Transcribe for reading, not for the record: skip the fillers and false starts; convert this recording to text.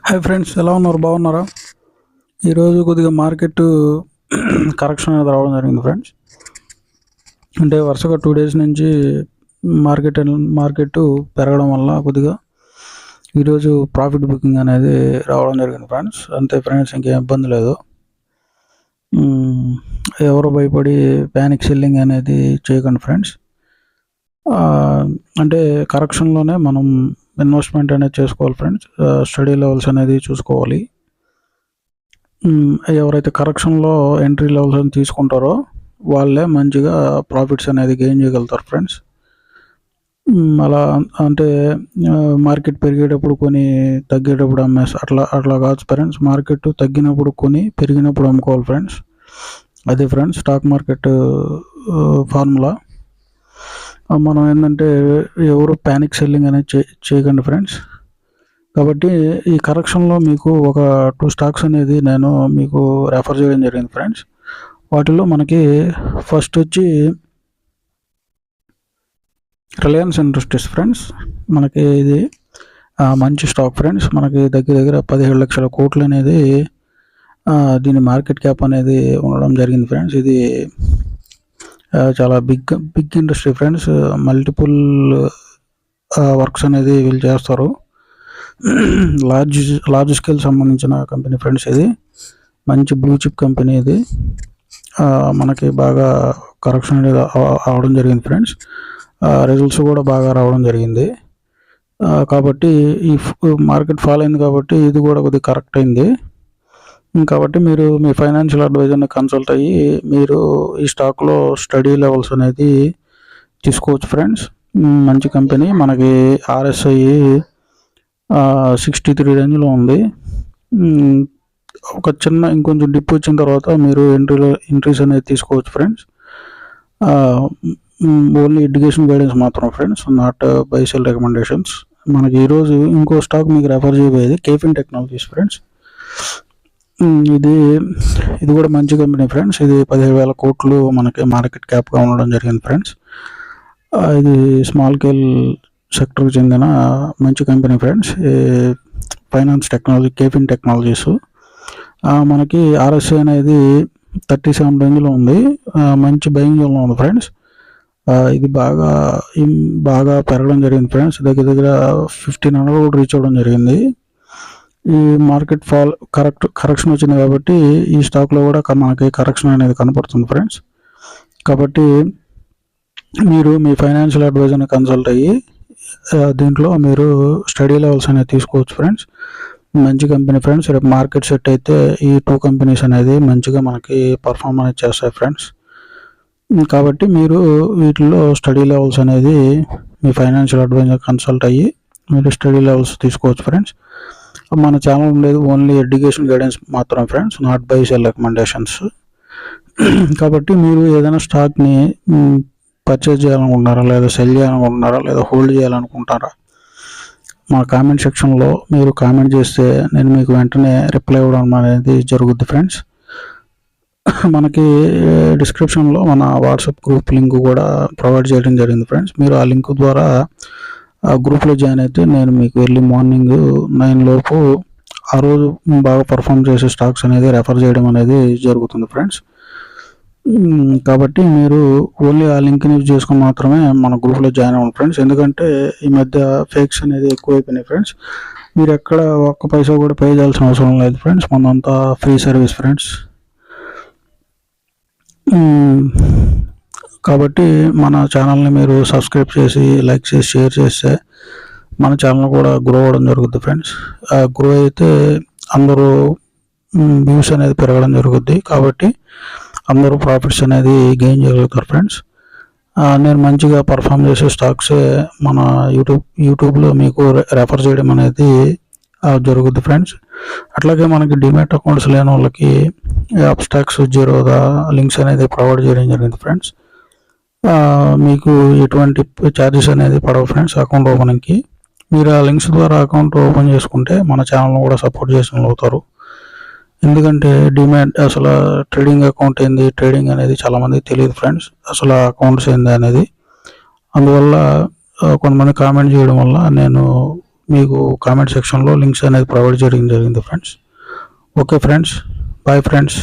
Hi friends, ఎలా ఉన్నారు? బాగున్నారా? ఈరోజు కొద్దిగా మార్కెట్ కరెక్షన్ అనేది రావడం జరిగింది ఫ్రెండ్స్. అంటే వరుసగా 2 డేస్ నుంచి మార్కెట్ పెరగడం వల్ల కొద్దిగా ఈరోజు ప్రాఫిట్ బుకింగ్ అనేది రావడం జరిగింది ఫ్రెండ్స్. అంతే ఫ్రెండ్స్, ఇంకేం ఇబ్బంది లేదు. ఎవరు భయపడి ప్యానిక్ సెల్లింగ్ అనేది చేయకండి ఫ్రెండ్స్. అంటే కరెక్షన్లోనే మనం ఇన్వెస్ట్మెంట్ అనేది చేసుకోవాలి ఫ్రెండ్స్. స్టడీ లెవెల్స్ అనేది చూసుకోవాలి. ఎవరైతే కరెక్షన్లో ఎంట్రీ లెవెల్స్ అని తీసుకుంటారో వాళ్ళే మంచిగా ప్రాఫిట్స్ అనేది గెయిన్ చేయగలుగుతారు ఫ్రెండ్స్. అలా అంటే మార్కెట్ పెరిగేటప్పుడు కొని తగ్గేటప్పుడు అమ్మేసి అట్లా కాదు ఫ్రెండ్స్. మార్కెట్ తగ్గినప్పుడు కొని పెరిగినప్పుడు అమ్ముకోవాలి ఫ్రెండ్స్. అదే ఫ్రెండ్స్ స్టాక్ మార్కెట్ ఫార్ములా. మనం ఏంటంటే ఎవరు ప్యానిక్ సెల్లింగ్ అనేది చేయకండి ఫ్రెండ్స్. కాబట్టి ఈ కరెక్షన్లో మీకు ఒక 2 స్టాక్స్ అనేది నేను మీకు రెఫర్ చేయడం జరిగింది ఫ్రెండ్స్. వాటిలో మనకి ఫస్ట్ వచ్చి రిలయన్స్ ఇండస్ట్రీస్ ఫ్రెండ్స్. మనకి ఇది మంచి స్టాక్ ఫ్రెండ్స్. మనకి దగ్గర 17 లక్షల కోట్లు అనేది దీని మార్కెట్ క్యాప్ అనేది ఉండడం జరిగింది ఫ్రెండ్స్. ఇది చాలా big industry friends. Multiple works అనేది వీళ్ళు చేస్తారు. లార్జ్ స్కేల్ సంబంధించిన కంపెనీ ఫ్రెండ్స్. ఇది మంచి బ్లూ చిప్ కంపెనీ. ఇది మనకి బాగా కరెక్షన్ అనేది అవడం జరిగింది ఫ్రెండ్స్. రిజల్ట్స్ కూడా బాగా రావడం జరిగింది. కాబట్టి ఈ మార్కెట్ ఫాల్ అయింది కాబట్టి ఇది కూడా కొద్దిగా కరెక్ట్ అయింది. కాబట్టి మీరు మీ ఫైనాన్షియల్ అడ్వైజర్ని కన్సల్ట్ అయ్యి మీరు ఈ స్టాక్లో స్టడీ లెవెల్స్ అనేది తీసుకోవచ్చు ఫ్రెండ్స్. మంచి కంపెనీ. మనకి RSI 63 రేంజ్లో ఉంది. ఒక చిన్న ఇంకొంచెం డిప్ వచ్చిన తర్వాత మీరు ఎంట్రీస్ అనేది తీసుకోవచ్చు ఫ్రెండ్స్. ఓన్లీ ఎడ్యుకేషన్ గైడెన్స్ మాత్రం friends, not buy sell recommendations. మనకి ఈరోజు ఇంకో స్టాక్ మీకు రెఫర్ చేయబోయేది కేఫిన్ టెక్నాలజీస్ ఫ్రెండ్స్. ఇది కూడా మంచి కంపెనీ ఫ్రెండ్స్. ఇది 17,000 కోట్లు మనకి మార్కెట్ క్యాప్గా ఉండడం జరిగింది ఫ్రెండ్స్. ఇది స్మాల్ స్కేల్ సెక్టర్కి చెందిన మంచి company friends. Finance technology caffeine technologies. మనకి RSI అనేది 37 రేంజ్లో ఉంది. మంచి బయింగ్ జోన్లో ఉంది ఫ్రెండ్స్. ఇది బాగా పెరగడం జరిగింది ఫ్రెండ్స్. దగ్గర 1500 కూడా రీచ్ అవ్వడం జరిగింది. ఈ మార్కెట్ ఫాల్ కరెక్షన్ వచ్చింది కాబట్టి ఈ స్టాక్లో కూడా మనకి కరెక్షన్ అనేది కనపడుతుంది ఫ్రెండ్స్. కాబట్టి మీరు మీ ఫైనాన్షియల్ అడ్వైజర్ని కన్సల్ట్ అయ్యి దీంట్లో మీరు స్టడీ లెవెల్స్ అనేది తీసుకోవచ్చు ఫ్రెండ్స్. మంచి కంపెనీ ఫ్రెండ్స్. రేపు మార్కెట్ సెట్ అయితే ఈ 2 కంపెనీస్ అనేది మంచిగా మనకి పర్ఫార్మ్ అనేది చేస్తాయి ఫ్రెండ్స్. కాబట్టి మీరు వీటిల్లో స్టడీ లెవెల్స్ అనేది మీ ఫైనాన్షియల్ అడ్వైజర్ కన్సల్ట్ అయ్యి మీరు స్టడీ లెవెల్స్ తీసుకోవచ్చు ఫ్రెండ్స్. మన ఛానల్ ఉండేది ఓన్లీ ఎడ్యుకేషన్ గైడెన్స్ మాత్రం friends, not buy sell recommendations. కాబట్టి మీరు ఏదైనా స్టాక్ని పర్చేజ్ చేయాలనుకుంటున్నారా, లేదా సెల్ చేయాలనుకుంటున్నారా, లేదా హోల్డ్ చేయాలనుకుంటారా, మా కామెంట్ సెక్షన్లో మీరు కామెంట్ చేస్తే నేను మీకు వెంటనే రిప్లై ఇవ్వడం అనేది జరుగుద్ది ఫ్రెండ్స్. మనకి డిస్క్రిప్షన్లో మన వాట్సాప్ గ్రూప్ లింక్ కూడా ప్రొవైడ్ చేయడం జరిగింది ఫ్రెండ్స్. మీరు ఆ లింక్ ద్వారా ఆ గ్రూప్లో జాయిన్ అయితే నేను మీకు ఎర్లీ మార్నింగ్ 9 లోపు ఆ రోజు బాగా పర్ఫామ్ చేసే స్టాక్స్ అనేది రెఫర్ చేయడం అనేది జరుగుతుంది ఫ్రెండ్స్. కాబట్టి మీరు ఓన్లీ ఆ లింక్ని యూజ్ చేసుకుని మాత్రమే మన గ్రూప్లో జాయిన్ అవ్వండి ఫ్రెండ్స్. ఎందుకంటే ఈ మధ్య ఫేక్స్ అనేది ఎక్కువైపోయినాయి ఫ్రెండ్స్. మీరు ఎక్కడ ఒక్క పైసా కూడా పే చేయాల్సిన అవసరం లేదు ఫ్రెండ్స్. మనంతా ఫ్రీ సర్వీస్ ఫ్రెండ్స్. కాబట్టి మన ఛానల్ని మీరు సబ్స్క్రైబ్ చేసి లైక్ చేసి షేర్ చేస్తే మన ఛానల్ కూడా గ్రో అవ్వడం జరుగుద్ది ఫ్రెండ్స్. గ్రో అయితే అందరూ వ్యూస్ అనేది పెరగడం జరుగుద్ది. కాబట్టి అందరూ ప్రాఫిట్స్ అనేది గెయిన్ చేయగలుగుతారు ఫ్రెండ్స్. నేను మంచిగా పర్ఫామ్ చేసే స్టాక్సే మన యూట్యూబ్లో మీకు రెఫర్ చేయడం అనేది జరుగుద్ది ఫ్రెండ్స్. అట్లాగే మనకి డిమాట్ అకౌంట్స్ లేని వాళ్ళకి అప్స్టాక్స్ జీరోదా లింక్స్ అనేది ప్రొవైడ్ చేయడం జరిగింది ఫ్రెండ్స్. మీకు ఎటువంటి ఛార్జెస్ అనేది పడవు ఫ్రెండ్స్ అకౌంట్ ఓపెనింగ్కి. మీరు ఆ లింక్స్ ద్వారా అకౌంట్ ఓపెన్ చేసుకుంటే మన ఛానల్ని కూడా సపోర్ట్ చేసిన అవుతారు. ఎందుకంటే డిమాట్ అసలు ట్రేడింగ్ అకౌంట్ ఏంది, ట్రేడింగ్ అనేది చాలామందికి తెలియదు ఫ్రెండ్స్. అసలు అకౌంట్స్ ఏంది అనేది. అందువల్ల కొంతమంది కామెంట్ చేయడం వల్ల నేను మీకు కామెంట్ సెక్షన్లో లింక్స్ అనేది ప్రొవైడ్ చేయడం జరిగింది friends. Okay friends, bye friends.